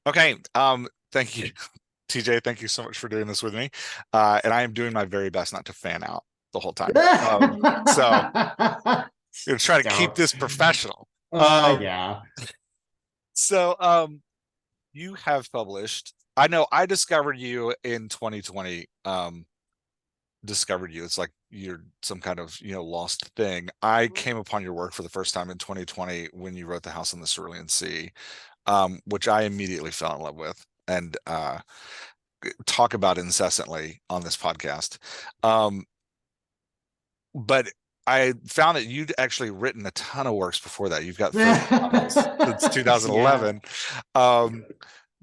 Okay. Thank you, TJ. Thank you so much for doing this with me. And I am doing my very best not to fan out the whole time. So I'm trying to keep Don't. this professional. Um, Yeah. so you have published. I know I discovered you in 2020. Discovered you. It's like you're some kind of, lost thing. I came upon your work for the first time in 2020 when you wrote The House on the Cerulean Sea, which I immediately fell in love with and talk about incessantly on this podcast. Um, but I found that you'd actually written a ton of works before that. You've got 30 novels since Yeah. 2011. Um,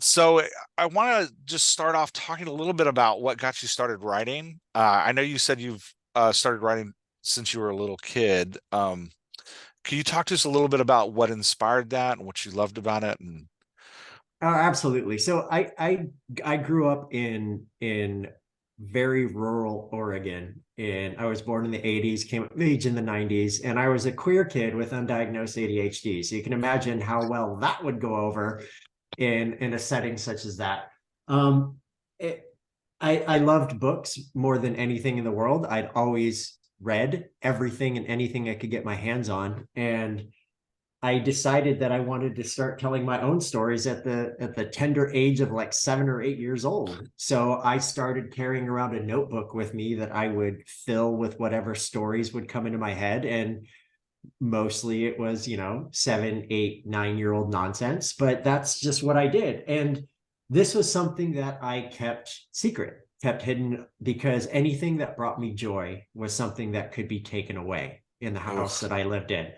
so I want to just start off talking a little bit about what got you started writing. I know you said you've started writing since you were a little kid. Can you talk to us a little bit about what inspired that and what you loved about it? And Oh, absolutely. So I grew up in very rural Oregon, and I was born in the 80s, came of age in the 90s, and I was a queer kid with undiagnosed ADHD. So you can imagine how well that would go over in a setting such as that. Um, it, I loved books more than anything in the world. I'd always read everything and anything I could get my hands on, and I decided that I wanted to start telling my own stories at the tender age of like 7 or 8 years old. So I started carrying around a notebook with me that I would fill with whatever stories would come into my head. And mostly it was, 7, 8, 9 year old nonsense, but that's just what I did. And this was something that I kept secret, kept hidden, because anything that brought me joy was something that could be taken away in the house oof, that I lived in.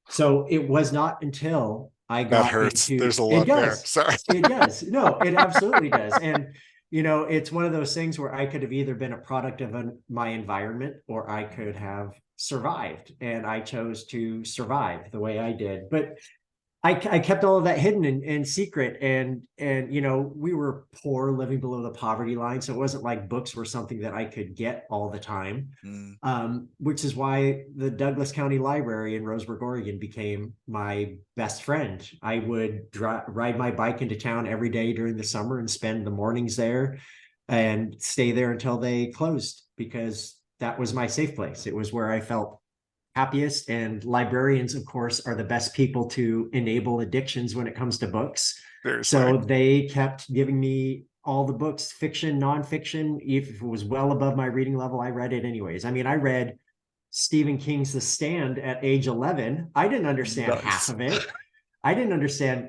So it was not until I that got hurts. into There's a it lot there. does. Sorry. It does. No, it absolutely does. And it's one of those things where I could have either been a product of my environment or I could have survived. And I chose to survive the way I did. But I kept all of that hidden and secret, and we were poor, living below the poverty line, so it wasn't like books were something that I could get all the time. Mm. Which is why the Douglas County Library in Roseburg, Oregon became my best friend. I would ride my bike into town every day during the summer and spend the mornings there and stay there until they closed, because that was my safe place. It was where I felt happiest. And librarians, of course, are the best people to enable addictions when it comes to books. Seriously. So they kept giving me all the books, fiction, nonfiction. If it was well above my reading level, I read it anyways. I mean, I read Stephen King's The Stand at age 11. I didn't understand half Nice. of it. I didn't understand,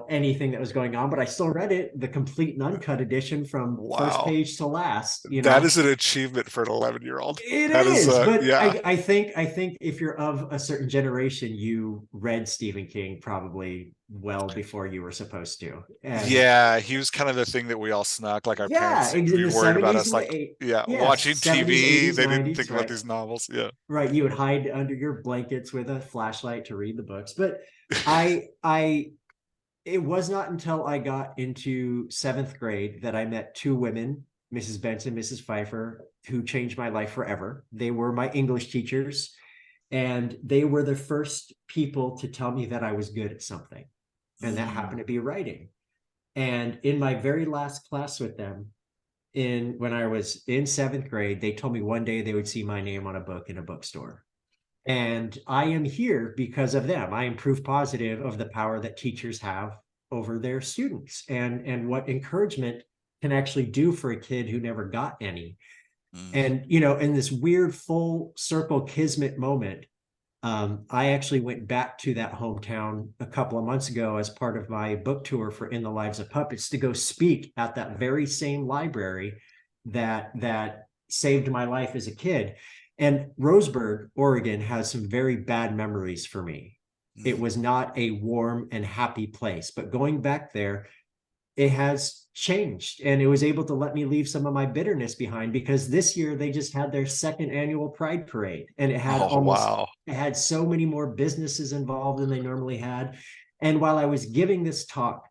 anything that was going on, but I still read it, the complete and uncut edition from first Wow. page to last. That is an achievement for an 11-year-old. It That is is, but yeah. I think if you're of a certain generation, you read Stephen King probably well before you were supposed to. And Yeah, he was kind of the thing that we all snuck. Like our parents yeah, seemed to in be the worried about 70s us, and like, yeah, yes, watching 70s, TV. 80s, They didn't think 90s, about right? these novels. Yeah. Right. You would hide under your blankets with a flashlight to read the books. But I it was not until I got into seventh grade that I met two women, Mrs. Benson, Mrs. Pfeiffer, who changed my life forever. They were my English teachers, and they were the first people to tell me that I was good at something. And that happened Mm. to be writing. And in my very last class with them, in when I was in seventh grade, they told me one day they would see my name on a book in a bookstore. And I am here because of them. I am proof positive of the power that teachers have over their students, and what encouragement can actually do for a kid who never got any. Mm. And in this weird full circle kismet moment, I actually went back to that hometown a couple of months ago as part of my book tour for In the Lives of Puppets to go speak at that very same library that saved my life as a kid. And Roseburg, Oregon, has some very bad memories for me. It Mm. was not a warm and happy place, but going back there, it has changed, and it was able to let me leave some of my bitterness behind, because this year they just had their second annual pride parade, and Oh, wow. it had so many more businesses involved than they normally had. And while I was giving this talk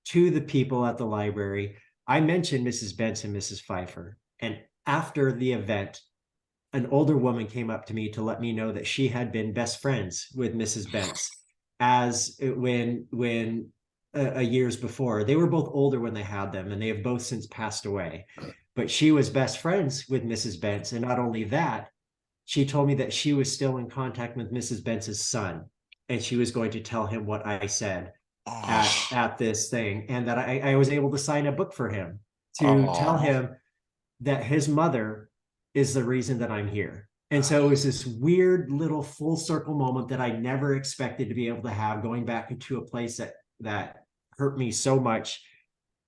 to the people at the library, I mentioned Mrs. Benson, Mrs. Pfeiffer, and after the event, an older woman came up to me to let me know that she had been best friends with Mrs. Benz, as when years before. They were both older when they had them, and they have both since passed away. But she was best friends with Mrs. Bentz, and not only that, she told me that she was still in contact with Mrs. Bentz's son, and she was going to tell him what I said Oh, at this thing, and that I was able to sign a book for him to tell oh, him that his mother is the reason that I'm here. And so it was this weird little full circle moment that I never expected to be able to have, going back into a place that hurt me so much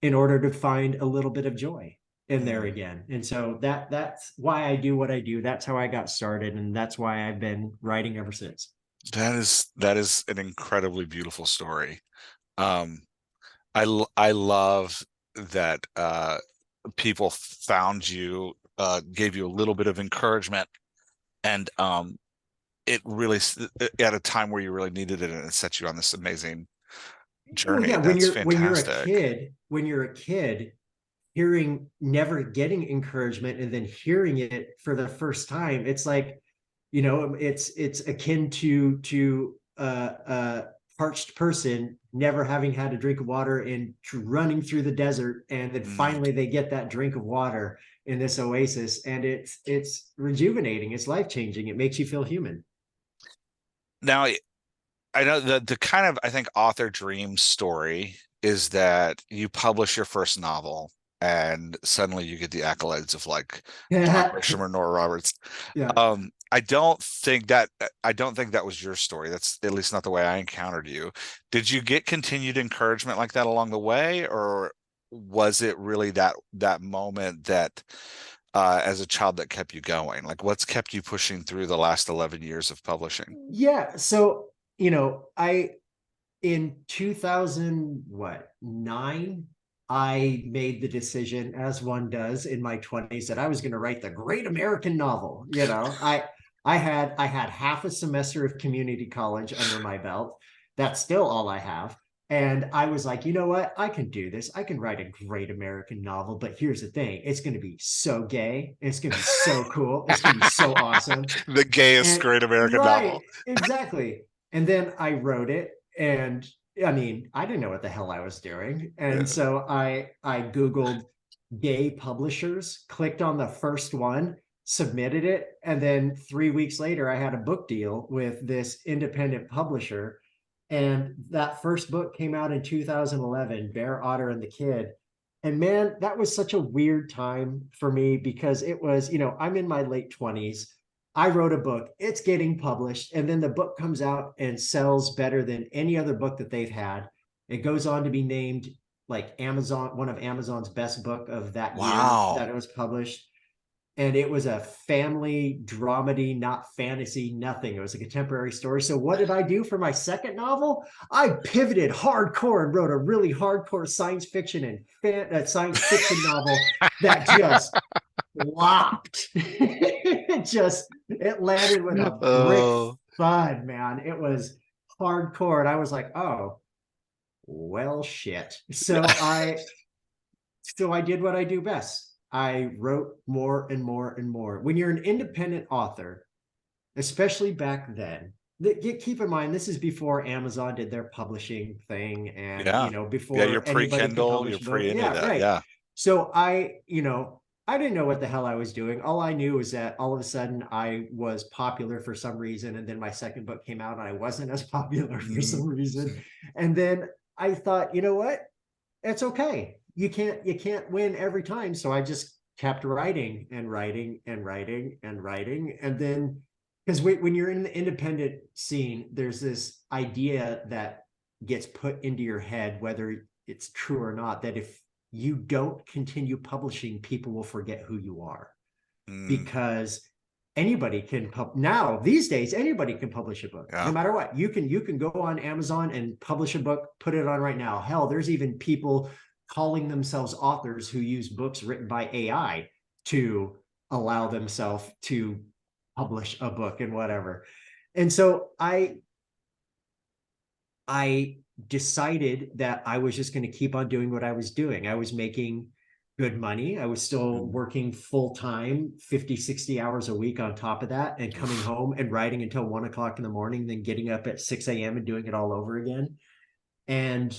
in order to find a little bit of joy in there mm. again. And so that's why I do what I do. That's how I got started, and that's why I've been writing ever since. That is an incredibly beautiful story. Um, I love that people found you, gave you a little bit of encouragement, and it really at a time where you really needed it, and it set you on this amazing Well, journey. yeah, That's when fantastic. you're a kid, hearing never getting encouragement and then hearing it for the first time, it's like, it's akin to a parched person never having had a drink of water and running through the desert, and then Mm. finally they get that drink of water in this oasis, and it's rejuvenating, it's life changing, it makes you feel human. Now, I know the kind of, I think, author dream story is that you publish your first novel and suddenly you get the accolades of like John Yeah. Grisham or Nora Roberts. Yeah. I don't think that was your story. That's at least not the way I encountered you. Did you get continued encouragement like that along the way, or was it really that moment that as a child that kept you going? Like what's kept you pushing through the last 11 years of publishing? Yeah. So, I in 2000, what, 9, I made the decision, as one does in my 20s, that I was going to write the great American novel. I had half a semester of community college under my belt. That's still all I have. And I was like, you know what? I can do this. I can write a great American novel. But here's the thing, it's going to be so gay. It's going to be so cool. It's going to be so awesome. The gayest And great American right, novel. exactly. And then I wrote it, and I mean, I didn't know what the hell I was doing. And Yeah. so I Googled gay publishers, clicked on the first one, submitted it, and then 3 weeks later I had a book deal with this independent publisher. And that first book came out in 2011, Bear Otter and the Kid. And man, that was such a weird time for me, because it was, I'm in my late 20s. I wrote a book, it's getting published, and then the book comes out and sells better than any other book that they've had. It goes on to be named like Amazon, one of Amazon's best book of that year that Wow. it was published. And it was a family dramedy, not fantasy, nothing. It was a contemporary story. So what did I do for my second novel? I pivoted hardcore and wrote a really hardcore science fiction and science fiction novel that just flopped. It landed with a brick Oh, thud, man. It was hardcore. And I was like, oh, well, shit. So I did what I do best. I wrote more and more and more. When you're an independent author, especially back then, keep in mind this is before Amazon did their publishing thing, and yeah. Yeah, you're before anybody could pre-Kindle, you're publish a book. pre any of Yeah, that. right. Yeah. So I didn't know what the hell I was doing. All I knew was that all of a sudden I was popular for some reason, and then my second book came out and I wasn't as popular for Mm. some reason. And then I thought, you know what? It's okay. You can't win every time. So I just kept writing and writing and writing and writing. And then, because when you're in the independent scene, there's this idea that gets put into your head, whether it's true or not, that if you don't continue publishing, people will forget who you are, Mm. because anybody can now these days anybody can publish a book no Yeah. matter what. You can go on Amazon and publish a book, put it on right now. Hell, there's even people calling themselves authors who use books written by AI to allow themselves to publish a book and whatever. And so I decided that I was just going to keep on doing what I was doing. I was making good money. I was still Mm. working full time, 50, 60 hours a week on top of that, and coming Oof. home and writing until 1 o'clock in the morning, then getting up at 6 a.m. and doing it all over again. And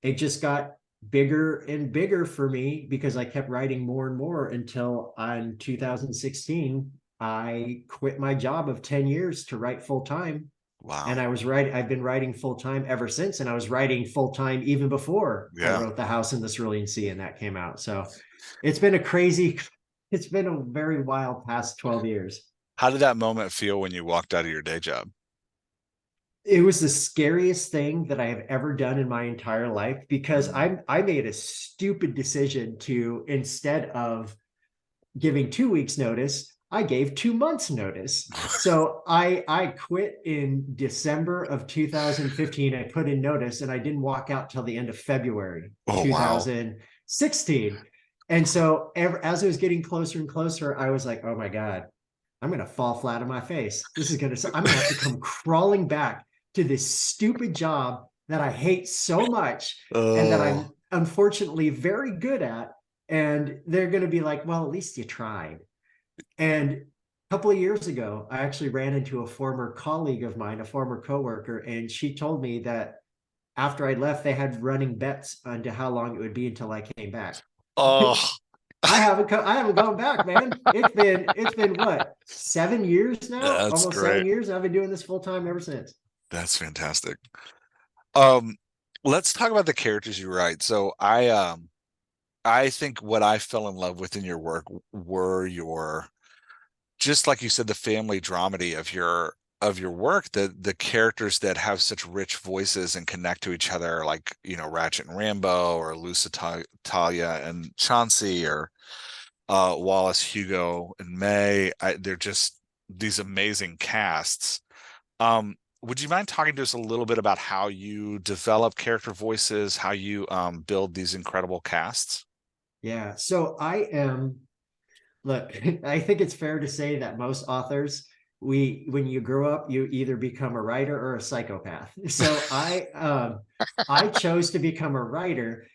it just got bigger and bigger for me because I kept writing more and more until in 2016, I quit my job of 10 years to write full time. And Wow. I've been writing full time ever since. And I was writing full time even before I Yeah. wrote The House in the Cerulean Sea and that came out. So it's been a crazy, it's been a very wild past 12 years. How did that moment feel when you walked out of your day job? It was the scariest thing that I have ever done in my entire life because Mm. I made a stupid decision to, instead of giving 2 weeks notice, I gave 2 months notice. So I quit in December of 2015. I put in notice and I didn't walk out till the end of February Oh, wow. 2016. And so as it was getting closer and closer, I was like, oh my God, I'm going to fall flat on my face. I'm going to have to come crawling back to this stupid job that I hate so much and that Oh, I'm unfortunately very good at. And they're going to be like, well, at least you tried. And a couple of years ago, I actually ran into a former colleague of mine, a former coworker, and she told me that after I left, they had running bets onto how long it would be until I came back. oh, I haven't gone back, man. It's been what, 7 years now? that's Almost great. 7 years. I've been doing this full time ever since. That's fantastic. Um, let's talk about the characters you write. So I think what I fell in love with in your work were your, just like you said, the family dramedy of your work, the characters that have such rich voices and connect to each other, like, you know, Ratchet and Rambo, or Talia and Chauncey, or Wallace, Hugo, and May. They're just these amazing casts. Would you mind talking to us a little bit about how you develop character voices, how you build these incredible casts? Yeah. So look, I think it's fair to say that most authors, when you grow up, you either become a writer or a psychopath. So I chose to become a writer,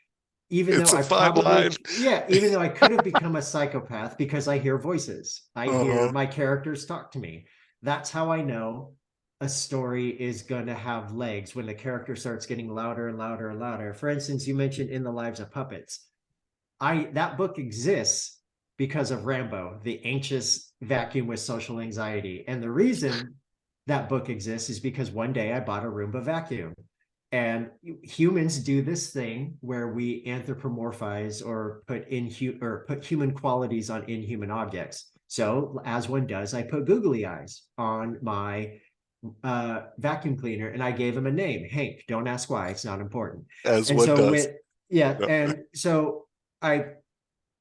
even though It's a I fine line. probably, yeah, even though I could have become a psychopath because I hear voices. I hear Uh-huh. my characters talk to me. That's how I know a story is going to have legs when the character starts getting louder and louder and louder. For instance, you mentioned In the Lives of Puppets. I That book exists because of Rambo, the anxious vacuum with social anxiety. And the reason that book exists is because one day I bought a Roomba vacuum. And humans do this thing where we anthropomorphize or put human qualities on inhuman objects. So as one does, I put googly eyes on my vacuum cleaner and I gave him a name, Hank. Don't ask why; it's not important. As And one so does. with yeah, Yep. and so I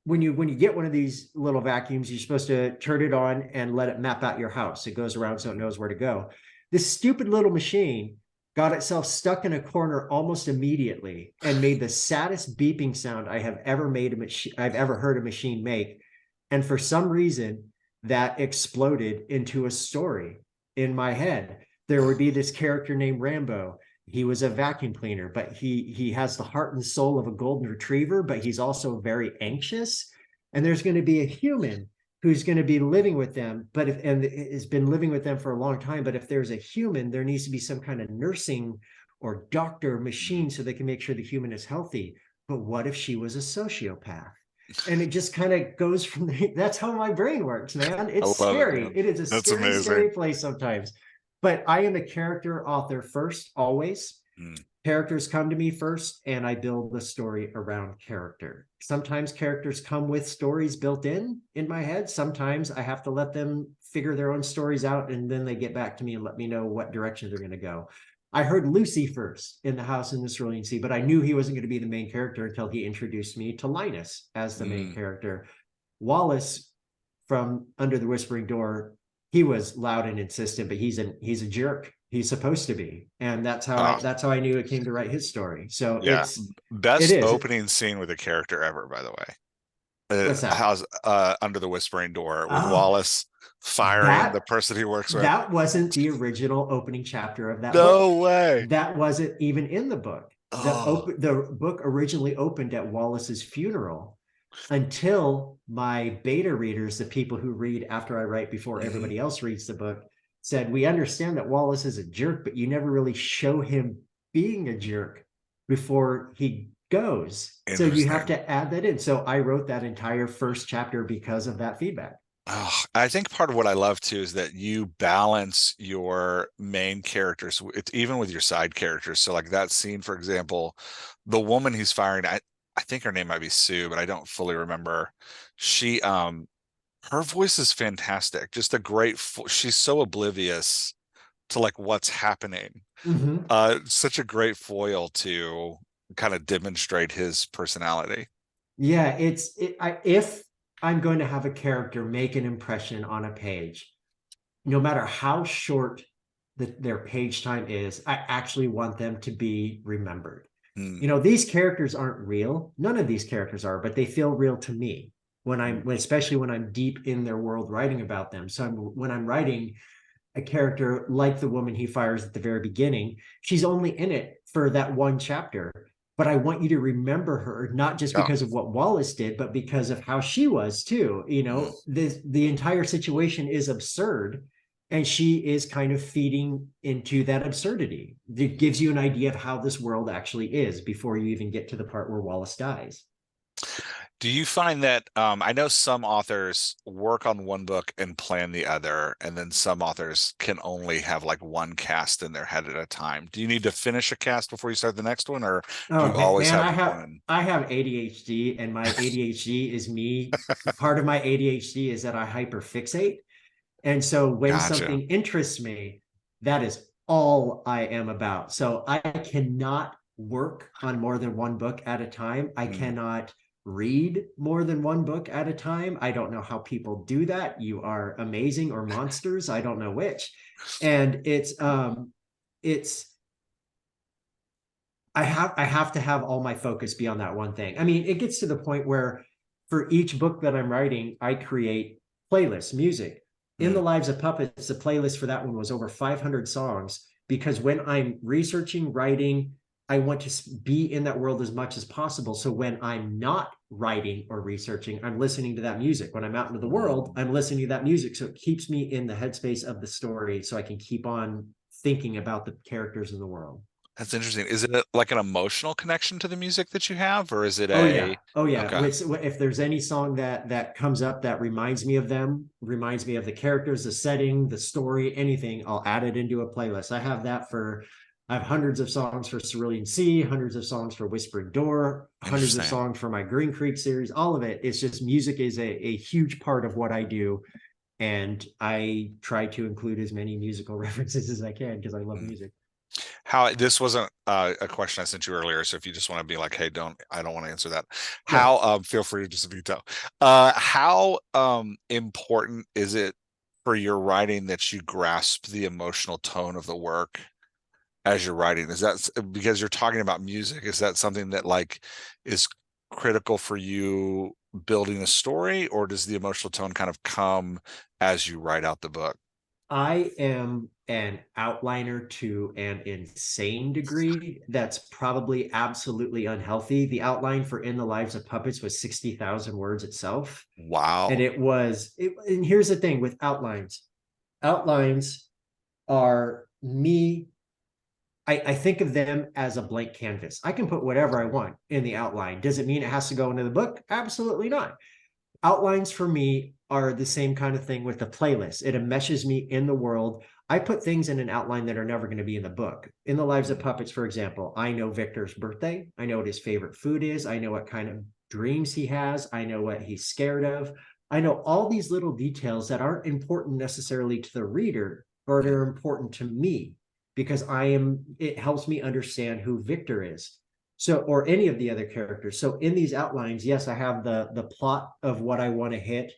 when you get one of these little vacuums, you're supposed to turn it on and let it map out your house. It goes around so it knows where to go. This stupid little machine got itself stuck in a corner almost immediately and made the saddest beeping sound I've ever heard a machine make. And for some reason, that exploded into a story in my head. There would be this character named Rambo. He was a vacuum cleaner, but he has the heart and soul of a golden retriever, but he's also very anxious. And there's going to be a human who's going to be living with them, but if and has been living with them for a long time. But if there's a human, there needs to be some kind of nursing or doctor machine so they can make sure the human is healthy. But what if she was a sociopath? And it just kind of goes from that's how my brain works, man. I It's love it, scary. man. It is a That's scary, amazing. scary place sometimes. But I am a character author first, always. Mm. Characters come to me first, and I build the story around character. Sometimes characters come with stories built in my head. Sometimes I have to let them figure their own stories out, and then they get back to me and let me know what direction they're going to go. I heard Lucy first in The House in the Cerulean Sea, but I knew he wasn't going to be the main character until he introduced me to Linus as the main Mm. character. Wallace from Under the Whispering Door, he was loud and insistent, but he's a jerk. He's supposed to be, and Oh, that's how I knew it came to write his story. So yeah. it Best is. opening scene with a character ever, by the way. What's that? How's Under the Whispering Door with Oh, Wallace firing the that person he works with? that wasn't the original opening chapter of that book. No way. That wasn't even in the book. Oh. The book originally opened at Wallace's funeral until my beta readers, the people who read after I write before Mhm. everybody else reads the book, said, we understand that Wallace is a jerk, but you never really show him being a jerk. before he goes. So you have Interesting. to add that in. So I wrote that entire first chapter because of that feedback. Oh, I think part of what I love too is that you balance your main characters, even with your side characters. So, like that scene, for example, the woman he's firing, I think her name might be Sue, but I don't fully remember. She, her voice is fantastic. Just a great, she's so oblivious to like what's happening. Mm-hmm. Such a great foil to kind of demonstrate his personality. Yeah, if I'm going to have a character make an impression on a page, no matter how short their page time is, I actually want them to be remembered. Mm, You know, these characters aren't real. None of these characters are, but they feel real to me mm, especially when I'm deep in their world writing about them. So when I'm writing a character like the woman he fires at the very beginning, she's only in it for that one chapter. But I want you to remember her, not just yeah. because of what Wallace did, but because of how she was too. You Mm. know, the entire situation is absurd. And she is kind of feeding into that absurdity. It gives you an idea of how this world actually is before you even get to the part where Wallace dies. Do you find that I know some authors work on one book and plan the other, and then some authors can only have like one cast in their head at a time. Do you need to finish a cast before you start the next one, or do Oh you always man, have I have one? I have ADHD, and my ADHD is me. Part of my ADHD is that I hyperfixate. And so when Gotcha. something interests me, that is all I am about. So I cannot work on more than one book at a time. I Mm. cannot read more than one book at a time. I don't know how people do that. You are amazing or monsters. I don't know which. And it's I have to have all my focus be on that one thing. I mean, it gets to the point where for each book that I'm writing, I create playlists, music. In the Mm. Lives of Puppets, the playlist for that one was over 500 songs because when I'm researching, writing, I want to be in that world as much as possible. So when I'm not writing or researching, I'm listening to that music. When I'm out into the world, Mm. I'm listening to that music. So it keeps me in the headspace of the story so I can keep on thinking about the characters in the world. That's interesting. Is it like an emotional connection to the music that you have, or is it Oh yeah. a Oh yeah. okay? If there's any song that comes up that reminds me of them, reminds me of the characters, the setting, the story, anything, I'll add it into a playlist. I have hundreds of songs for Cerulean Sea, hundreds of songs for Whispering Door, hundreds of Interesting. songs for my Green Creek series, all of it. It's just music is a huge part of what I do. And I try to include as many musical references as I can because I love Mm. music. How this wasn't a question I sent you earlier, so if you just want to be like, hey, I don't want to answer that. No, How feel free to just veto. How important is it for your writing that you grasp the emotional tone of the work as you're writing? Is that because you're talking about music? Is that something that like is critical for you building a story, or does the emotional tone kind of come as you write out the book? I am an outliner to an insane degree. That's probably absolutely unhealthy. The outline for In the Lives of Puppets was 60,000 words itself. And Wow. and here's the thing with outlines. Outlines are me. I think of them as a blank canvas. I can put whatever I want in the outline. Does it mean it has to go into the book? Absolutely not. Outlines for me are the same kind of thing with the playlist. It enmeshes me in the world. I put things in an outline that are never going to be in the book. In the Lives of Mm, Puppets, for example, I know Victor's birthday. I know what his favorite food is. I know what kind of dreams he has. I know what he's scared of. I know all these little details that aren't important necessarily to the reader, but mm, are important to me because it helps me understand who Victor is. So, or any of the other characters. So in these outlines, yes, I have the plot of what I want to hit.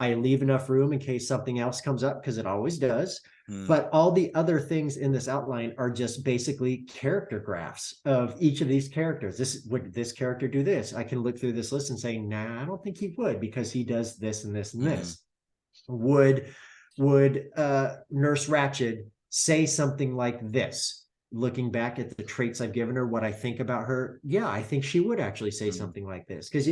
I leave enough room in case something else comes up because it always does. mm, But all the other things in this outline are just basically character graphs of each of these characters. This would this character do this? I can look through this list and say, nah, I don't think he would because he does this and this and mm, this. Would Nurse Ratched say something like this? Looking back at the traits I've given her, what I think about her, yeah, I think she would actually say mm, something like this. Because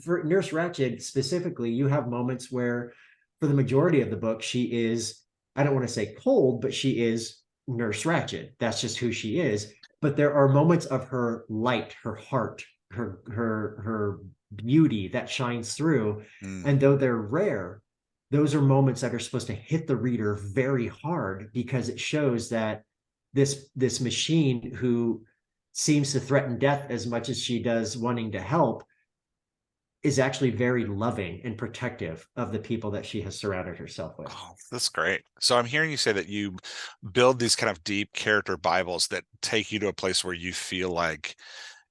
for Nurse Ratched specifically, you have moments where, for the majority of the book, she is, I don't want to say cold, but she is Nurse Ratched. That's just who she is. but there are moments of her light, her heart, her beauty that shines through. Mm. And though they're rare, those are moments that are supposed to hit the reader very hard, because it shows that this machine, who seems to threaten death as much as she does wanting to help, is actually very loving and protective of the people that she has surrounded herself with. Oh, that's great. So I'm hearing you say that you build these kind of deep character Bibles that take you to a place where you feel like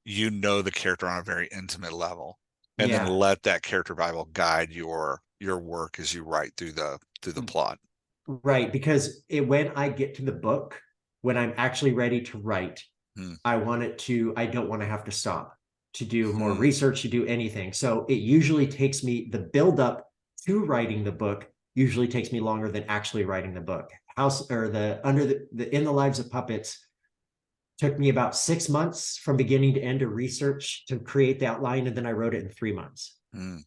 you know the character on a very intimate level, and then Yeah. let that character Bible guide your work as you write through the plot. Right. Because when I get to the book, when I'm actually ready to write, Hmm. I don't want to have to stop to do more Hmm. research, to do anything. So it usually takes me, the build up to writing the book usually takes me longer than actually writing the book. House, or the under the In the Lives of Puppets, took me about 6 months from beginning to end of research to create the outline, and then I wrote it in 3 months. Hmm.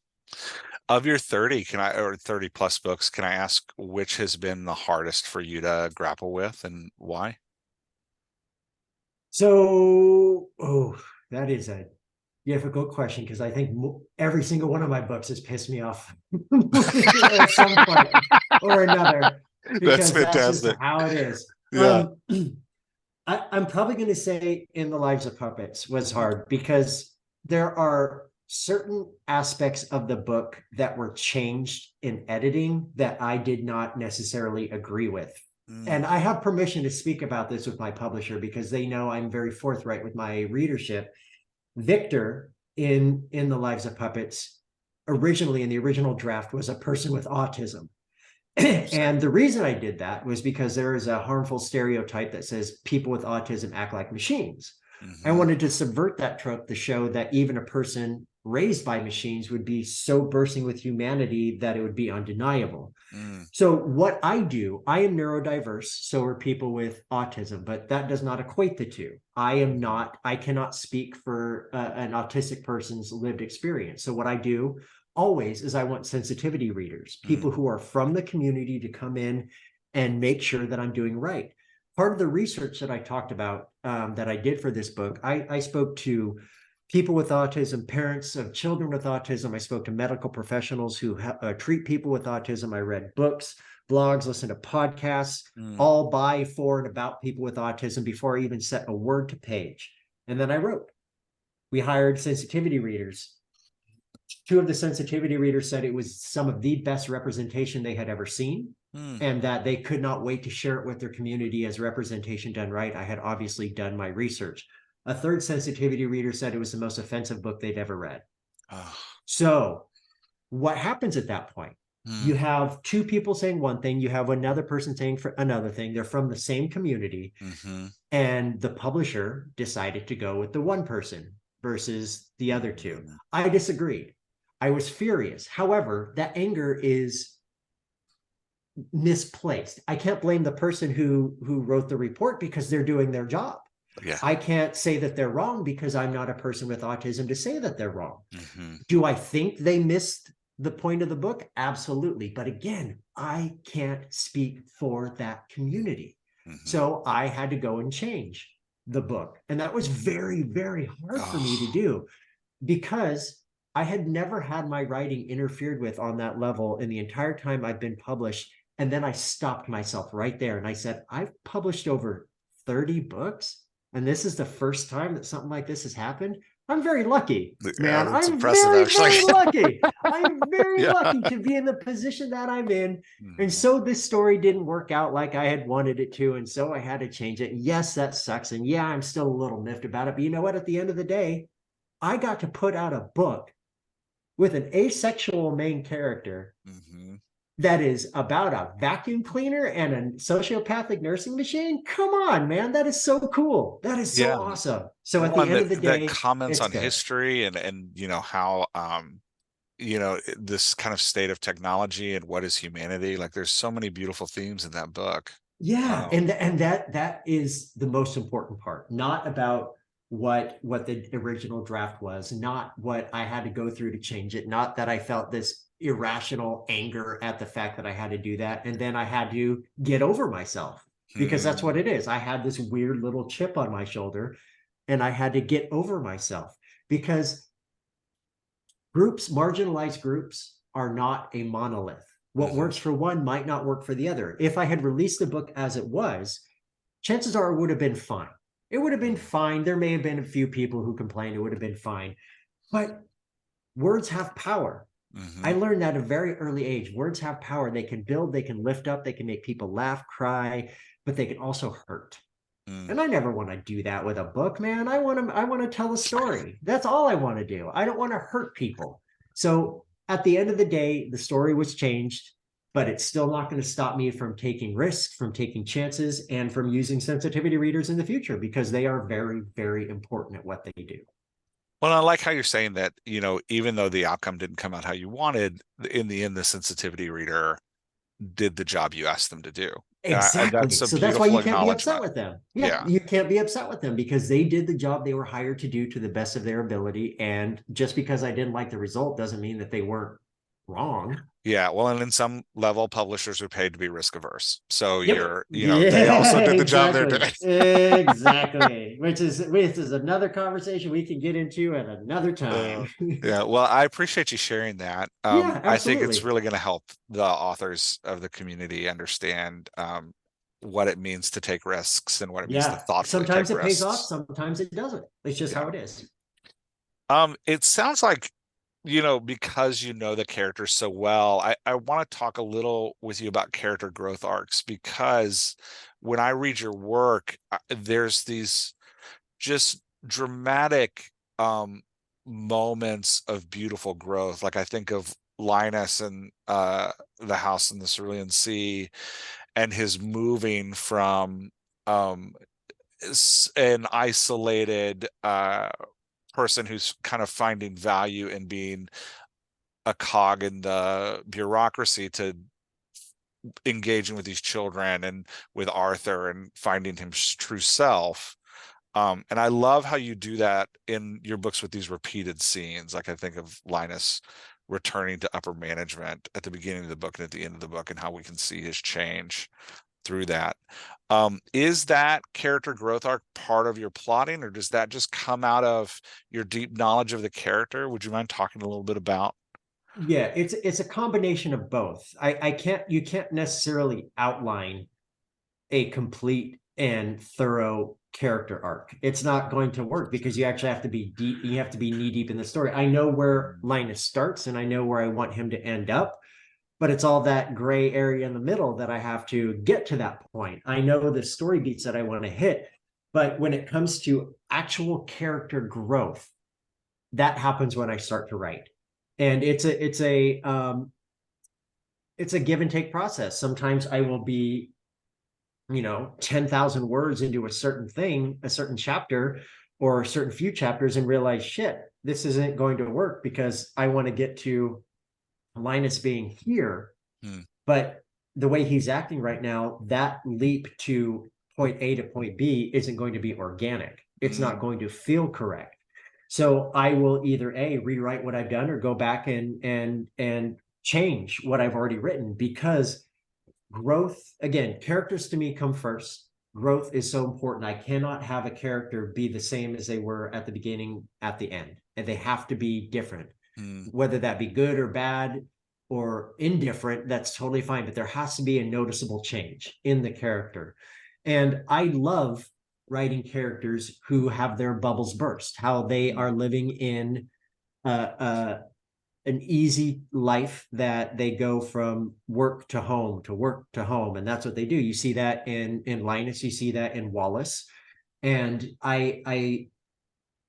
Of your 30, can I, or 30 plus books, can I ask which has been the hardest for you to grapple with and why? So, oh, that is a difficult question, because I think every single one of my books has pissed me off at some point or another, That's because that's just fantastic. how it is. Yeah. I'm probably going to say In the Lives of Puppets was hard, because there are certain aspects of the book that were changed in editing that I did not necessarily agree with. Mm. And I have permission to speak about this with my publisher, because they know I'm very forthright with my readership. Victor in the Lives of Puppets, originally in the original draft, was a person with autism. Interesting. And the reason I did that was because there is a harmful stereotype that says people with autism act like machines. I Hmm. wanted to subvert that trope to show that even a person raised by machines would be so bursting with humanity that it would be undeniable. Mm. So, what I do, I am neurodiverse, so are people with autism, but that does not equate the two. Hmm. I cannot speak for an autistic person's lived experience. So, what I do always is I want sensitivity readers, Mm. people who are from the community, to come in and make sure that I'm doing right. Part of the research that I talked about, that I did for this book, I spoke to people with autism, parents of children with autism. I spoke to medical professionals who treat people with autism. I read books, blogs, listened to podcasts, Mm. all by, for, and about people with autism before I even set a word to page. And then I wrote. We hired sensitivity readers. Two of the sensitivity readers said it was some of the best representation they had ever seen, Mm. and that they could not wait to share it with their community as representation done right. I had obviously done my research. A third sensitivity reader said it was the most offensive book they'd ever read. Oh. So, what happens at that point? Mm. You have two people saying one thing, you have another person saying for another thing. They're from the same community, Hmm. and the publisher decided to go with the one person versus the other two. Mm. I disagreed. I was furious. However, that anger is misplaced. I can't blame the person who wrote the report, because they're doing their job. Yeah. I can't say that they're wrong, because I'm not a person with autism to say that they're wrong. Hmm. Do I think they missed the point of the book? Absolutely. But again, I can't speak for that community. Hmm. So I had to go and change the book. And that was very, very hard for me to Oh. do, because I had never had my writing interfered with on that level in the entire time I've been published. And then I stopped myself right there and I said, I've published over 30 books, and this is the first time that something like this has happened. I'm very lucky, Yeah, man. that's I'm impressive, very, actually. very lucky. I'm very Yeah. lucky to be in the position that I'm in. And Hmm. so this story didn't work out like I had wanted it to. And so I had to change it. And yes, that sucks. And yeah, I'm still a little miffed about it. But you know what? At the end of the day, I got to put out a book with an asexual main character Hmm. that is about a vacuum cleaner and a sociopathic nursing machine. Come on, man. That is so cool. That is so Yeah. awesome. So at the One end that of the that day, comments it's on good. history and you know how this kind of state of technology and what is humanity. Like there's so many beautiful themes in that book. Yeah, Um, and that is the most important part. Not about what the original draft was, not what I had to go through to change it, not that I felt this irrational anger at the fact that I had to do that, and then I had to get over myself because that's Hmm. what it is. I had this weird little chip on my shoulder and I had to get over myself because groups, marginalized groups, are not a monolith. What Hmm. works for one might not work for the other. If I had released the book as it was, chances are it would have been fine. It would have been fine. There may have been a few people who complained. It would have been fine. But words have power. I Hmm. learned that at a very early age. Words have power. They can build, they can lift up, they can make people laugh, cry, but they can also hurt. Hmm. And I never want to do that with a book, man. I want to tell a story. That's all I want to do. I don't want to hurt people. So at the end of the day, the story was changed, but it's still not going to stop me from taking risks, from taking chances, and from using sensitivity readers in the future because they are very, very important at what they do. Well, I like how you're saying that, even though the outcome didn't come out how you wanted, in the end, the sensitivity reader did the job you asked them to do. And that's Exactly. a So that's why you beautiful can't be upset acknowledgement. with them. Yeah, Yeah. you can't be upset with them because they did the job they were hired to do to the best of their ability. And just because I didn't like the result doesn't mean that they weren't wrong. Yeah. Well, and in some level, publishers are paid to be risk averse. So Yep. they also Yeah, did the job they're exactly. doing. Exactly. Which is another conversation we can get into at another time. Uh, yeah. Well, I appreciate you sharing that. Yeah, I think it's absolutely. really going to help the authors of the community understand what it means to take risks and what it means to Yeah. thoughtfully Sometimes take it pays off, risks. sometimes it doesn't. It's just Yeah. how it is. It sounds like, because you know the characters so well, I want to talk a little with you about character growth arcs because when I read your work, there's these just dramatic moments of beautiful growth. Like I think of Linus and the house in the Cerulean Sea and his moving from um an isolated person who's kind of finding value in being a cog in the bureaucracy to engaging with these children and with Arthur and finding his true self. And I love how you do that in your books with these repeated scenes. Like I think of Linus returning to upper management at the beginning of the book and at the end of the book, and how we can see his change through that. Is that character growth arc part of your plotting, or does that just come out of your deep knowledge of the character? Would you mind talking a little bit about? Yeah, it's a combination of both. I can't you can't necessarily outline a complete and thorough character arc. It's not going to work because you actually have to be deep, you have to be knee deep in the story. I know where Mm. Linus starts and I know where I want him to end up, but it's all that gray area in the middle that I have to get to that point. I know the story beats that I want to hit, but when it comes to actual character growth, that happens when I start to write. And it's a give and take process. Sometimes I will be 10,000 words into a certain thing, a certain chapter or a certain few chapters and realize, shit, this isn't going to work because I want to get to Linus being here. Mm. But the way he's acting right now, that leap to point A to point B isn't going to be organic. It's not Mm. going to feel correct. So I will either A, rewrite what I've done or go back and change what I've already written because growth, again, characters to me come first. Growth is so important. I cannot have a character be the same as they were at the beginning, at the end, and they have to be different, Mm. whether that be good or bad or indifferent. That's totally fine, but there has to be a noticeable change in the character. And I love writing characters who have their bubbles burst, how they Mm. are living in an easy life that they go from work to home to work to home, and that's what they do. You see that in Linus, you see that in Wallace, and I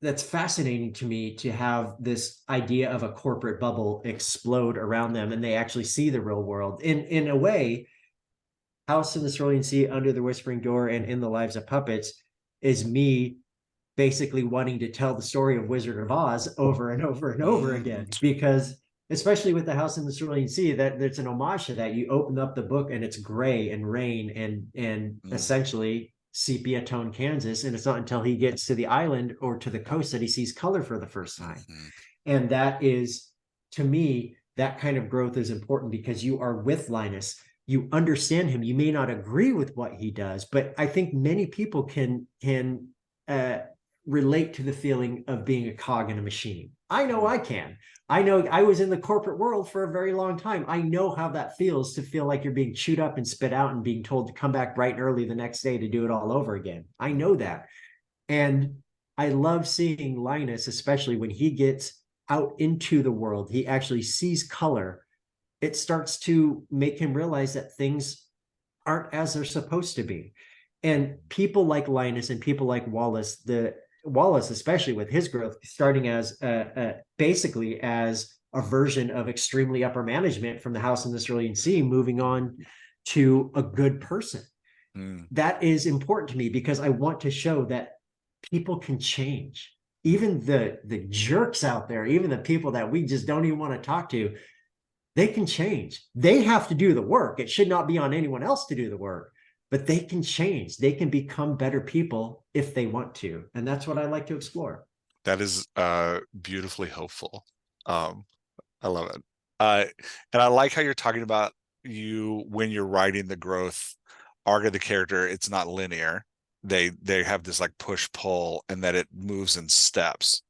that's fascinating to me to have this idea of a corporate bubble explode around them and they actually see the real world in a way. House in the Cerulean Sea, Under the Whispering Door, and In the Lives of Puppets is me basically wanting to tell the story of Wizard of Oz over and over and over Mm. again because especially with the House in the Cerulean Sea, that's an homage to that. You open up the book and it's gray and rain and Mm. essentially sepia tone Kansas, and it's not until he gets to the island or to the coast that he sees color for the first time. Mm. And that is, to me, that kind of growth is important because you are with Linus, you understand him. You may not agree with what he does, but I think many people can uh, relate to the feeling of being a cog in a machine. I know I can. I know I was in the corporate world for a very long time. I know how that feels, to feel like you're being chewed up and spit out and being told to come back bright and early the next day to do it all over again. I know that. And I love seeing Linus, especially when he gets out into the world, he actually sees color. It starts to make him realize that things aren't as they're supposed to be. And people like Linus and people like Wallace, the Wallace, especially with his growth, starting as basically as a version of extremely upper management from the House in the Cerulean Sea, moving on to a good person. Mm. That is important to me because I want to show that people can change. Mm. Even the jerks out there, even the people that we just don't even want to talk to, they can change. They have to do the work. It should not be on anyone else to do the work, but they can change. They can become better people if they want to. And that's what I like to explore. That is beautifully hopeful. Um, I love it. Uh, and I like how you're talking about you when you're writing the growth arc of the character, it's not linear. They have this like push pull and that it moves in steps,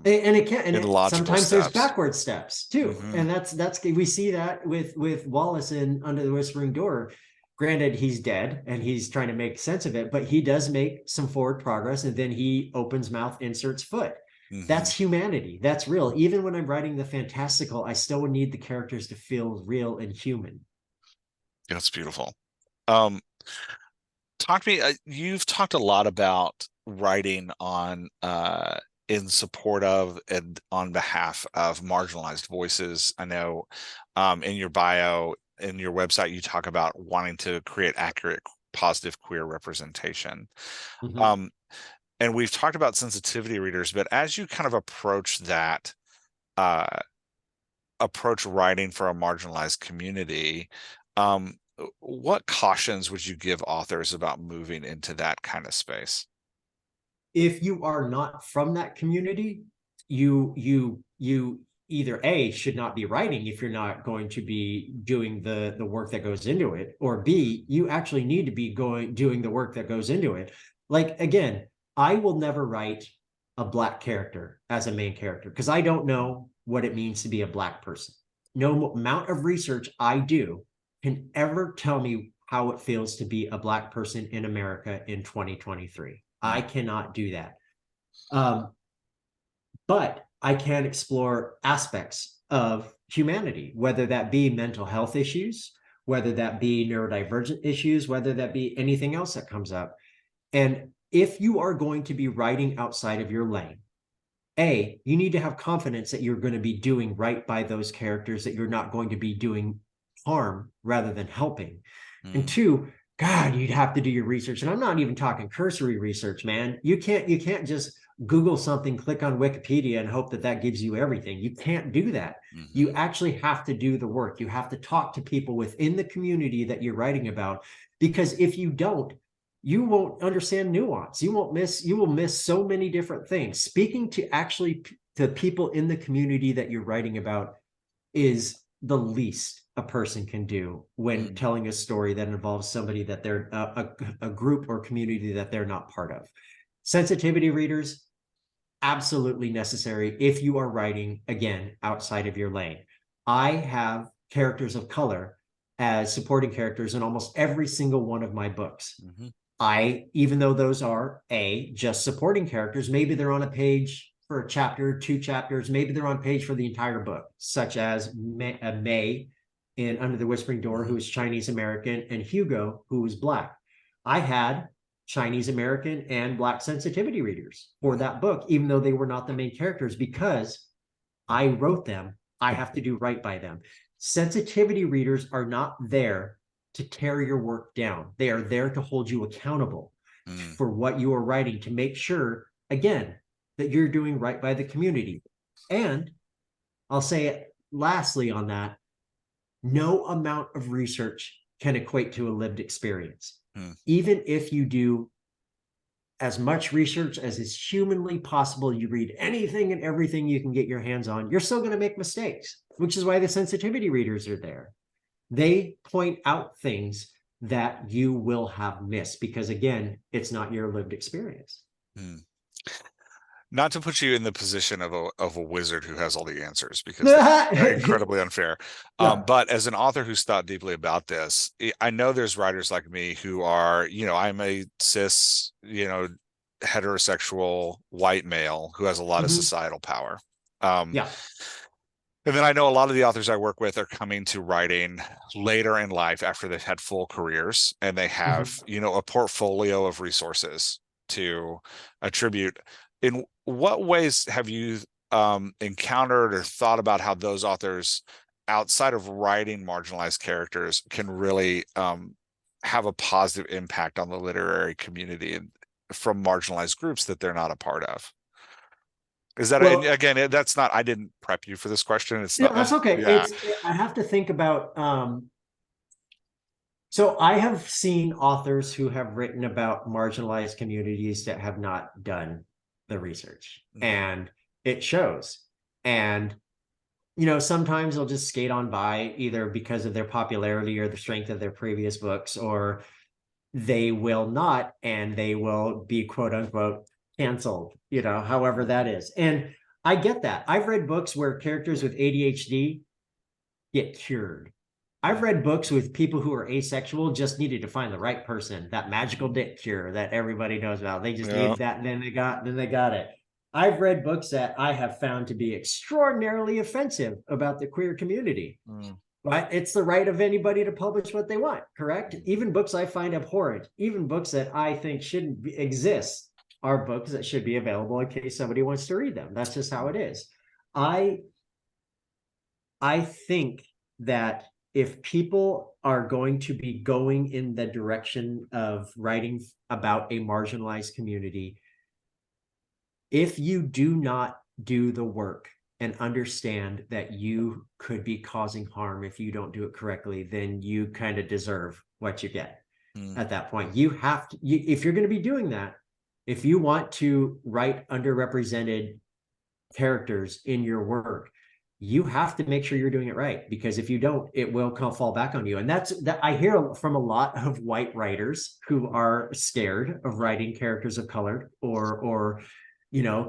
And it can, and in it logical sometimes there's steps. backward steps too. Hmm. And that's we see that with Wallace in Under the Whispering Door. Granted, he's dead and he's trying to make sense of it, but he does make some forward progress, and then he opens mouth, inserts foot. Hmm. That's humanity. That's real. Even when I'm writing the fantastical, I still need the characters to feel real and human. That's beautiful. Um, Talk to me. You've talked a lot about writing on in support of and on behalf of marginalized voices. I know in your bio, in your website, you talk about wanting to create accurate, positive queer representation. Mhm. Um, and we've talked about sensitivity readers, but as you kind of approach that, uh, approach writing for a marginalized community, what cautions would you give authors about moving into that kind of space? If you are not from that community, you either A, should not be writing if you're not going to be doing the work that goes into it, or B, you actually need to be going doing the work that goes into it. Like, again, I will never write a black character as a main character because I don't know what it means to be a black person. No amount of research I do can ever tell me how it feels to be a black person in America in 2023. I Mm, cannot do that. Um, but I can explore aspects of humanity, whether that be mental health issues, whether that be neurodivergent issues, whether that be anything else that comes up. And if you are going to be writing outside of your lane, A, you need to have confidence that you're going to be doing right by those characters, that you're not going to be doing harm rather than helping. And mm, two, God, you'd have to do your research. And I'm not even talking cursory research, man. You can't just Google something, click on Wikipedia, and hope that that gives you everything. You can't do that. You mhm, actually have to do the work. You have to talk to people within the community that you're writing about, because if you don't, you won't understand nuance. You will miss so many different things. Speaking to actually to people in the community that you're writing about is the least a person can do when mm, telling a story that involves somebody that they're a group or community that they're not part of. Sensitivity readers, absolutely necessary if you are writing, again, outside of your lane. I have characters of color as supporting characters in almost every single one of my books. mhm, Even though those are just supporting characters, maybe they're on a page for a chapter, two chapters, maybe they're on page for the entire book, such as May in Under the Whispering Door, who mhm, is Chinese American, and Hugo, who is Black. I had Chinese American and Black sensitivity readers for mm, that book, even though they were not the main characters, because I wrote them. I have to do right by them. Sensitivity readers are not there to tear your work down. They are there to hold you accountable mm, for what you are writing, to make sure, again, that you're doing right by the community. And I'll say it lastly on that, no amount of research can equate to a lived experience. mm, Even if you do as much research as is humanly possible, you read anything and everything you can get your hands on, you're still going to make mistakes, which is why the sensitivity readers are there. They point out things that you will have missed because, again, it's not your lived experience. Hmm. Not to put you in the position of a wizard who has all the answers, because that's incredibly unfair. Yeah. But as an author who's thought deeply about this, I know there's writers like me who are, I'm a cis, heterosexual white male who has a lot of Mhm. societal power. Um, Yeah. and then I know a lot of the authors I work with are coming to writing later in life after they've had full careers, and they have, Mhm. a portfolio of resources to attribute. In what ways have you encountered or thought about how those authors outside of writing marginalized characters can really have a positive impact on the literary community and from marginalized groups that they're not a part of? Is that, and Well, again, that's not, I didn't prep you for this question. It's yeah, not, that's okay. yeah. I have to think about, so I have seen authors who have written about marginalized communities that have not done the research, Mhm. and it shows. And sometimes they'll just skate on by either because of their popularity or the strength of their previous books, or they will not, and they will be quote unquote canceled, however that is. And I get that. I've read books where characters with ADHD get cured. I've read books with people who are asexual just needed to find the right person, that magical dick cure that everybody knows about. They just Yeah. needed that, and then they got it. I've read books that I have found to be extraordinarily offensive about the queer community. Mm. But it's the right of anybody to publish what they want, correct? Mhm. Even books I find abhorrent, even books that I think shouldn't exist, are books that should be available in case somebody wants to read them. That's just how it is. I I think that if people are going to be going in the direction of writing about a marginalized community, if you do not do the work and understand that you could be causing harm if you don't do it correctly, then you kind of deserve what you get Mm. at that point. You have to, if you're going to be doing that, if you want to write underrepresented characters in your work, you have to make sure you're doing it right, because if you don't, it will come fall back on you. And that's that I hear from a lot of white writers who are scared of writing characters of color, or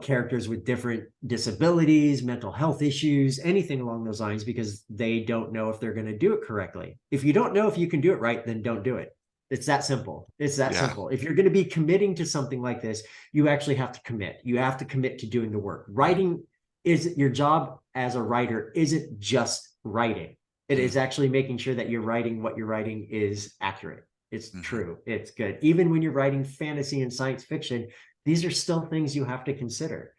characters with different disabilities, mental health issues, anything along those lines, because they don't know if they're going to do it correctly. If you don't know if you can do it right, then don't do it. It's that simple. It's that Yeah. simple. If you're going to be committing to something like this, you actually have to commit. You have to commit to doing the work. Mm. Writing is your job as a writer isn't just writing. It Mm. is actually making sure that what you're writing is accurate. It's Mhm. true. It's good. Even when you're writing fantasy and science fiction, these are still things you have to consider.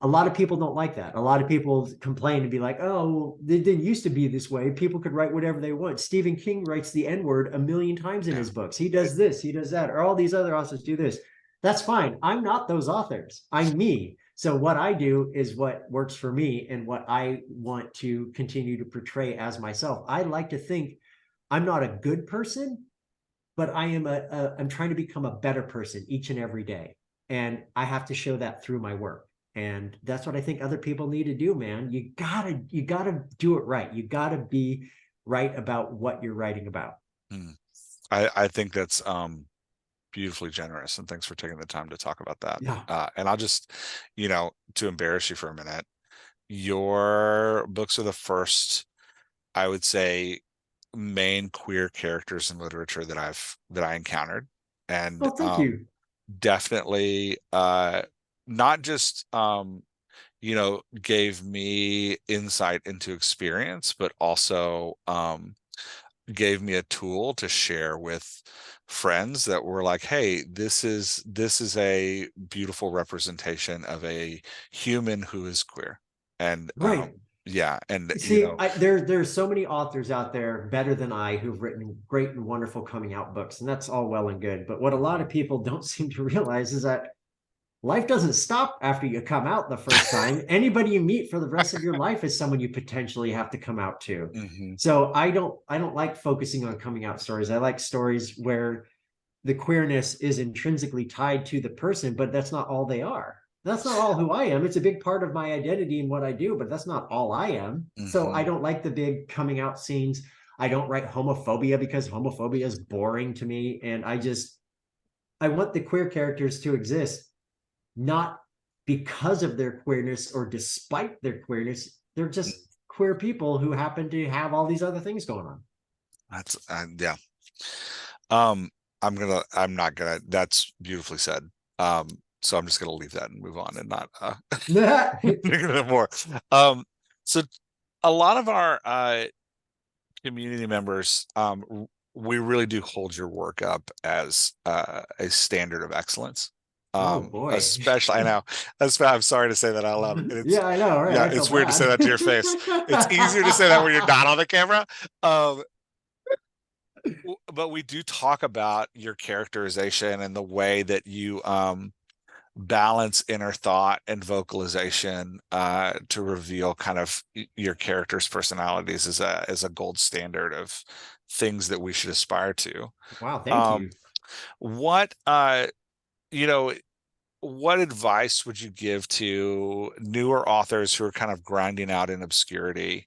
A lot of people don't like that. A lot of people complain and be like, oh, well, it didn't used to be this way. People could write whatever they want. Stephen King writes the N word a million times in Yeah. his books. He does this, he does that, or all these other authors do this. That's fine. I'm not those authors. I'm me. So what I do is what works for me and what I want to continue to portray as myself. I like to think I'm not a good person, but I'm trying to become a better person each and every day. And I have to show that through my work. And that's what I think other people need to do, man. You gotta do it right. You gotta be right about what you're writing about. Mm. I think that's beautifully generous, and thanks for taking the time to talk about that. Yeah. And I'll just, to embarrass you for a minute, your books are the first, I would say, main queer characters in literature that I encountered. And Oh, thank you. definitely not just gave me insight into experience, but also gave me a tool to share with friends that were like, hey, this is a beautiful representation of a human who is queer. And Right. yeah, and See, there's so many authors out there better than I who've written great and wonderful coming out books, and that's all well and good. But what a lot of people don't seem to realize is that life doesn't stop after you come out the first time. Anybody you meet for the rest of your life is someone you potentially have to come out to. Mhm. So I don't like focusing on coming out stories. I like stories where the queerness is intrinsically tied to the person, but that's not all they are. That's not all who I am. It's a big part of my identity and what I do, but that's not all I am. So I Mhm. don't like the big coming out scenes. I don't write homophobia because homophobia is boring to me. And I want the queer characters to exist, not because of their queerness or despite their queerness. They're just queer people who happen to have all these other things going on. That's yeah. I'm not gonna, that's beautifully said. So I'm just gonna leave that and move on and not more. So a lot of our community members, we really do hold your work up as a standard of excellence. Oh boy. Especially, I know, I'm sorry to say that out loud. It's, Yeah, I know, right? yeah, I feel it's weird to say bad. that to your face. It's easier to say that when you're not on the camera. Um, but we do talk about your characterization and the way that you balance inner thought and vocalization to reveal kind of your characters' personalities as a gold standard of things that we should aspire to. Wow, thank Um, you. what you know, what advice would you give to newer authors who are kind of grinding out in obscurity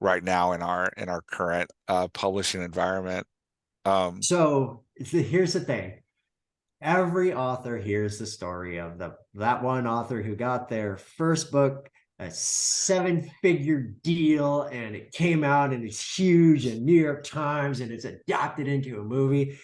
right now in our current publishing environment? Um, So here's the thing. Every author hears the story of that one author who got their first book, a 7-figure deal, and it came out and it's huge in New York Times and it's adapted into a movie.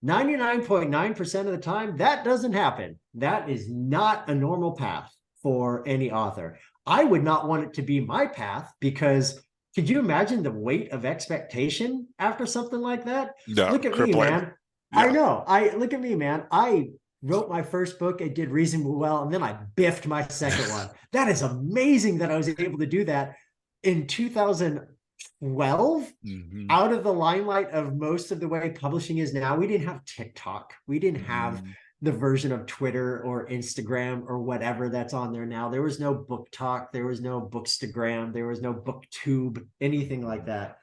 99.9% of the time, that doesn't happen. That is not a normal path for any author. I would not want it to be my path because could you imagine the weight of expectation after something like that? no, Look at me, crippling. man. I Yeah. know. I look at me, man. I wrote my first book, it did reasonably well, and then I biffed my second one. That is amazing that I was able to do that in 2012 Hmm. out of the limelight of most of the way publishing is now. We didn't have TikTok. We didn't have Hmm. the version of Twitter or Instagram or whatever that's on there now. There was no book talk. There was no bookstagram. There was no booktube, anything like that.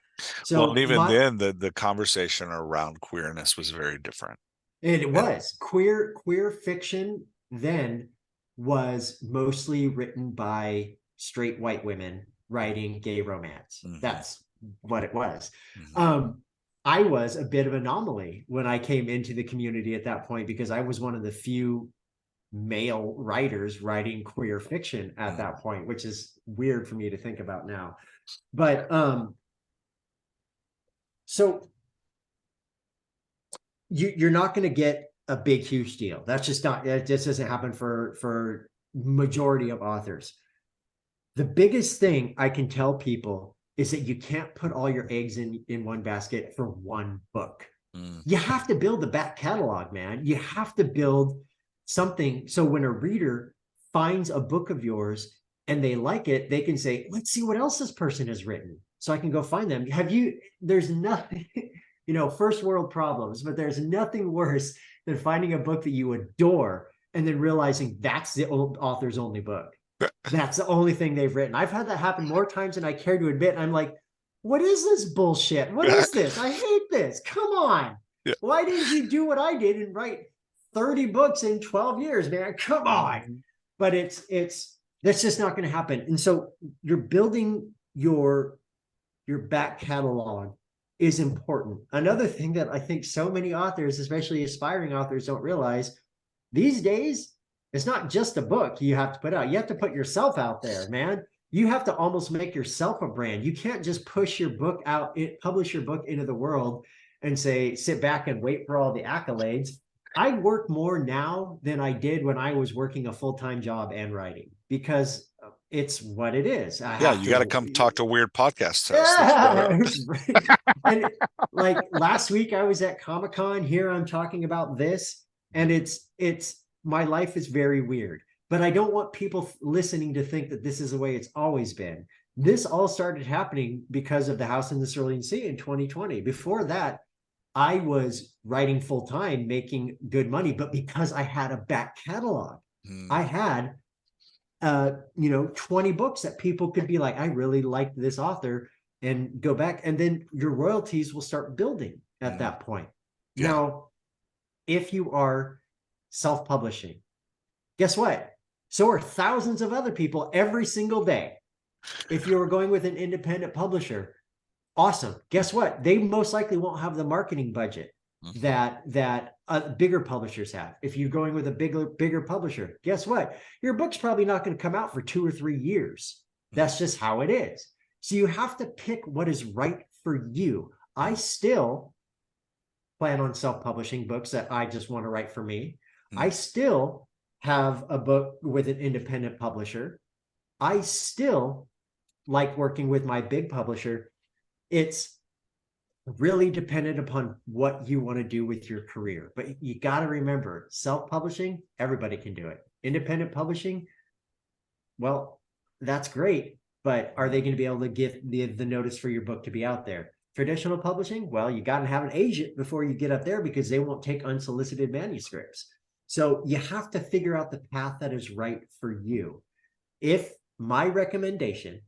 Well, and So even my then, the conversation around queerness was very different. it And was queer fiction then was mostly written by straight white women writing gay romance. hmm. That's what it was. Hmm. Um, I was a bit of an anomaly when I came into the community at that point because I was one of the few male writers writing queer fiction at Hmm. that point, which is weird for me to think about now. But so you're not going to get a big huge deal. That's just not, that just doesn't happen for majority of authors. The biggest thing I can tell people is that you can't put all your eggs in one basket for one book. Hmm. You have to build a back catalog, man. You have to build something so when a reader finds a book of yours and they like it, they can say, let's see what else this person has written. So I can go find them. There's nothing, first world problems, but there's nothing worse than finding a book that you adore and then realizing that's the old author's only book. That's the only thing they've written. I've had that happen more times than I care to admit. I'm like, what is this bullshit? What is this? I hate this. Come on. Yeah. Why didn't you do what I did and write 30 books in 12 years, man? Come on. But it's that's just not going to happen. And so you're building your back catalog is important. Another thing that I think so many authors, especially aspiring authors, don't realize these days, it's not just a book you have to put out. You have to put yourself out there, man. You have to almost make yourself a brand. You can't just push your book out, publish your book into the world and say, sit back and wait for all the accolades. I work more now than I did when I was working a full-time job and writing because it's what it is. I Yeah, have you got to to, come talk to weird podcast hosts. That's about yeah, it. right. And like last week I was at Comic-Con. Here I'm talking about this, and it's my life is very weird. But I don't want people listening to think that this is the way it's always been. This all started happening because of the House in the Cerulean Sea in 2020. Before that, I was writing full time, making good money, but because I had a back catalog, Mm, I had 20 books that people could be like, I really liked this author and go back. And then your royalties will start building at mm, that point. yeah. Now, if you are self-publishing, guess what? So are thousands of other people every single day. If you were going with an independent publisher, Awesome. Guess what? They most likely won't have the marketing budget Mhm. that bigger publishers have. If you're going with a bigger publisher, guess what? Your book's probably not going to come out for 2 or 3 years. Mm, That's just how it is. So you have to pick what is right for you. I mm, still plan on self-publishing books that I just want to write for me. I mm. still have a book with an independent publisher. I still like working with my big publisher. It's really dependent upon what you want to do with your career. But you got to remember, self-publishing, everybody can do it. Independent publishing, well, that's great, but are they going to be able to give the notice for your book to be out there? Traditional publishing, well, you got to have an agent before you get up there because they won't take unsolicited manuscripts. So you have to figure out the path that is right for you. If my recommendation,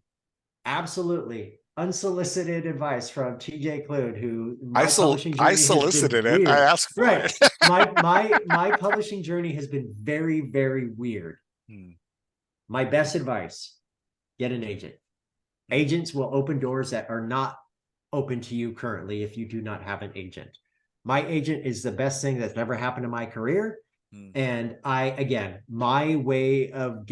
absolutely unsolicited advice from TJ Klune, who my publishing I journey has been solicited it. I weird. asked for Right. it. My publishing journey has been very, very weird. Mm, My best advice, get an agent. mm, Agents will open doors that are not open to you currently if you do not have an agent. My agent is the best thing that's ever happened in my career. mm, And again, my way of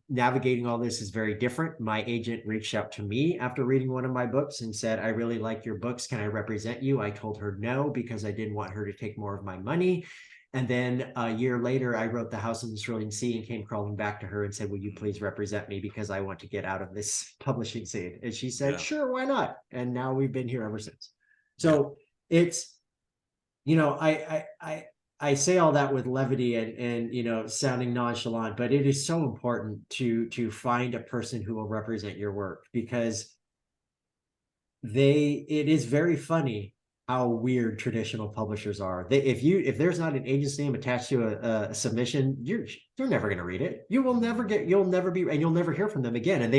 navigating all this is very different. My agent reached out to me after reading one of my books and said, I really like your books. Can I represent you? I told her no, because I didn't want her to take more of my money. And then a year later, I wrote The House in the Cerulean Sea and came crawling back to her and said, will you mm. please represent me because I want to get out of this publishing scene? And she said, Yeah. sure, why not? And now we've been here ever since. Yeah. So it's, you know, I say all that with levity and sounding nonchalant, but it is so important to find a person who will represent your work, because it is very funny how weird traditional publishers are. If there's not an agent's name attached to a submission, they're never going to read it. You'll never be, and you'll never hear from them again. And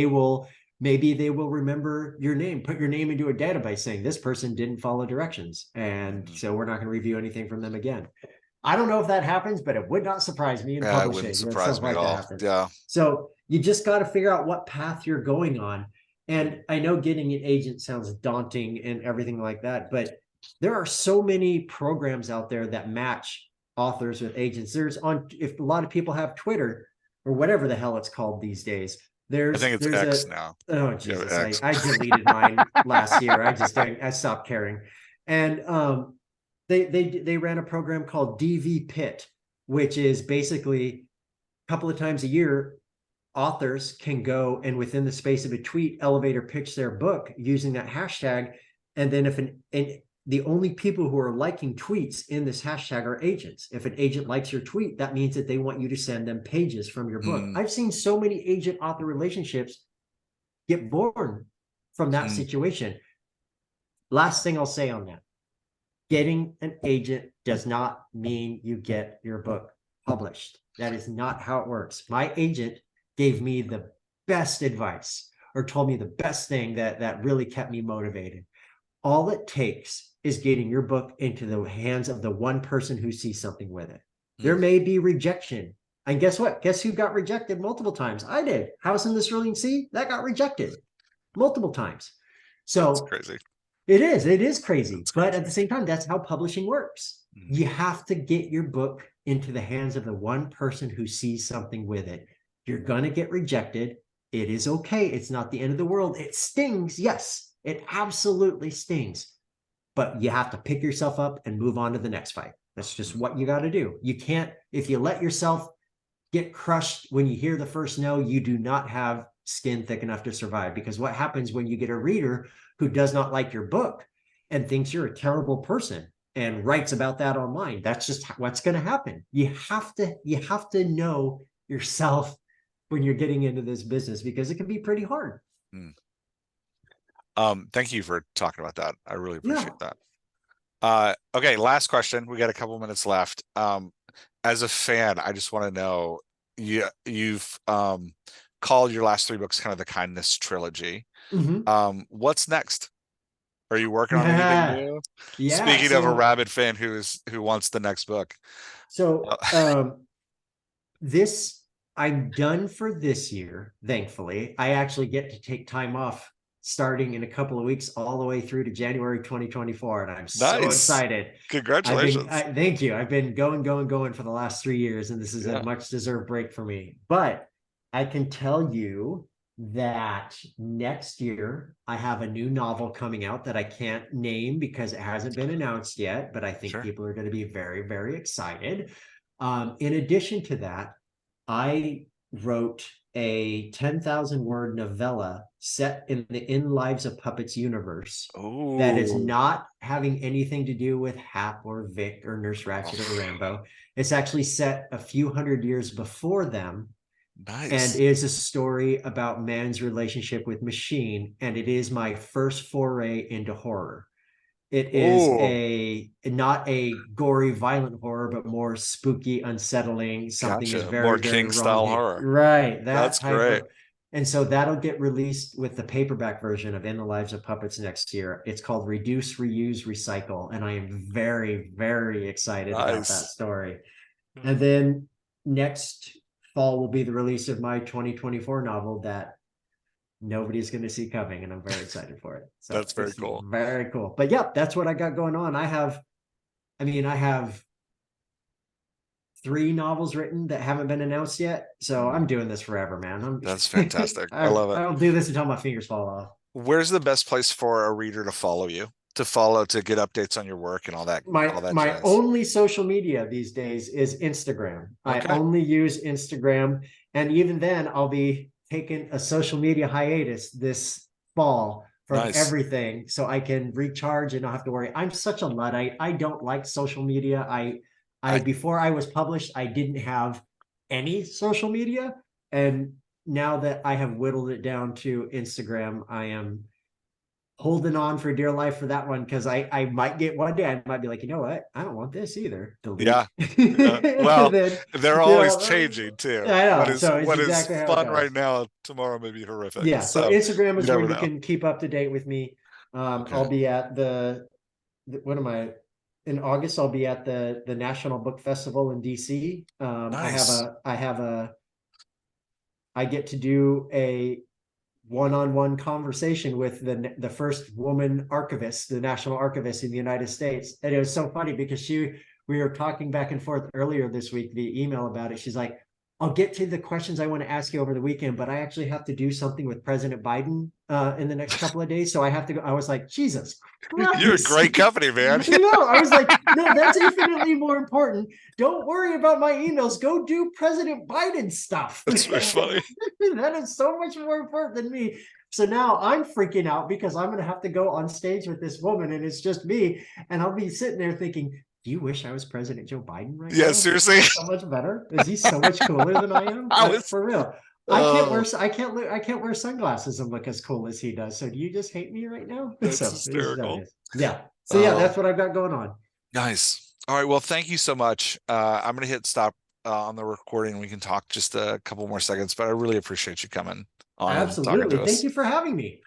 maybe they will remember your name, put your name into a database saying this person didn't follow directions, and Mhm. so we're not going to review anything from them again. I don't know if that happens, but it would not surprise me in Yeah, it wouldn't publishing when surprise stuff me at like that all. happens. Yeah. So you just got to figure out what path you're going on. Mm, And I know getting an agent sounds daunting and everything like that, but there are so many programs out there that match authors with agents. If a lot of people have Twitter or whatever the hell it's called these days, I think it's there's a, X now. oh Yeah, Jesus, X. I deleted mine last year. I stopped caring. And they ran a program called DV Pit, which is basically a couple of times a year, authors can go and within the space of a tweet, elevator pitch their book using that hashtag. And then and the only people who are liking tweets in this hashtag are agents. If an agent likes your tweet, that means that they want you to send them pages from your book. Mm, I've seen so many agent author relationships get born from that mm, situation. Last thing I'll say on that, getting an agent does not mean you get your book published. That is not how it works. My agent gave me the best advice, or told me the best thing that really kept me motivated. All it takes is getting your book into the hands of the one person who sees something with it. There mm. may be rejection. And guess what? Guess who got rejected multiple times? I did. House in the Cerulean Sea, that got rejected multiple times. That's So crazy. it is crazy, That's but at crazy. the same time, that's how publishing works. Mm, You have to get your book into the hands of the one person who sees something with it. You're going to get rejected. It is okay. It's not the end of the world. It stings. Yes, it absolutely stings. But you have to pick yourself up and move on to the next fight. That's just mm, what you got to do. You can't, if you let yourself get crushed when you hear the first no, you do not have skin thick enough to survive. Because what happens when you get a reader who does not like your book and thinks you're a terrible person and writes about that online? That's just what's going to happen. You have to know yourself when you're getting into this business, because it can be pretty hard. mm. Thank you for talking about that. I really Yeah. appreciate that. Okay, last question. We got a couple minutes left. As a fan, I just want to know, you've called your last three books kind of the kindness trilogy. Mm-hmm. What's next? Are you working on anything Yeah. new? Yeah. Speaking of a rabid fan who wants the next book. So Uh, this I'm done for this year, thankfully. I actually get to take time off starting in a couple of weeks all the way through to January 2024. And I'm so Nice. excited. Congratulations. Thank you. I've been going for the last 3 years, and this is a Yeah, much deserved break for me. But I can tell you that next year I have a new novel coming out that I can't name because it hasn't been announced yet, but I think sure. people are going to be very, very excited. In addition to that, I wrote a 10,000 word novella set in the In Lives of Puppets universe that is Oh, not having anything to do with Hap or Vic or Nurse Ratched or Rambo. It's actually set a few hundred years before them and nice. is a story about man's relationship with machine. And it is my first foray into horror. It is Oh, a not a gory, violent horror, but more spooky, unsettling. Something is gotcha. More very, very King wrong style here. horror. Right, That's that type great. of. And so that'll get released with the paperback version of In the Lives of Puppets next year. It's called Reduce, Reuse, Recycle, and I am very, very excited about that Nice. story. And then next fall will be the release of my 2024 novel that nobody's going to see coming, and I'm very excited for it. So That's very it's cool. very cool. But yeah, that's what I got going on. I have 3 novels written that haven't been announced yet. So I'm doing this forever, man. That's fantastic. I I love it. I'll do this until my fingers fall off. Where's the best place for a reader to follow you? To get updates on your work and My all that my jazz. only social media these days is Instagram. I Okay. only use Instagram, and even then, I'll be taking a social media hiatus this fall from Nice. everything so I can recharge and not have to worry. I'm such a luddite. I don't like social media. I I before I was published, I didn't have any social media, and now that I have whittled it down to Instagram, I am holding on for dear life for that one because I might get one day I might be like, you know what, I don't want this either, yeah. delete. Yeah. Well, And then they're you always know changing too. I know, so it's What is exactly how it fun right goes. now, tomorrow may be horrific. Yeah, so So Instagram you is where never you know. can keep up to date with me. Okay. I'll be at what am I in August, I'll be at the National Book Festival in DC. Nice. I get to do a one-on-one conversation with the first woman archivist, the national archivist in the United States. And it was so funny because we were talking back and forth earlier this week via email about it. She's like, I'll get to the questions I want to ask you over the weekend, but I actually have to do something with President Biden in the next couple of days. So I have to go. I was like, Jesus You're a Christ. great company, man. No, I was like, no, that's infinitely more important. Don't worry about my emails. Go do President Biden stuff. That's very funny. That is so much more important than me. So now I'm freaking out because I'm going to have to go on stage with this woman and it's just me. And I'll be sitting there thinking, do you wish I was President Joe Biden right Yeah, now? Is seriously. he so much better? Is he so much cooler than I am? I was For real. oh, I can't wear sunglasses and look as cool as he does. So do you just hate me right now? that's So this is how it hysterical. is. Yeah. So yeah, Oh, that's what I've got going on. nice. All right. Well, thank you so much. I'm gonna hit stop on the recording and we can talk just a couple more seconds, but I really appreciate you coming on and talking Absolutely. to Thank us. you for having me.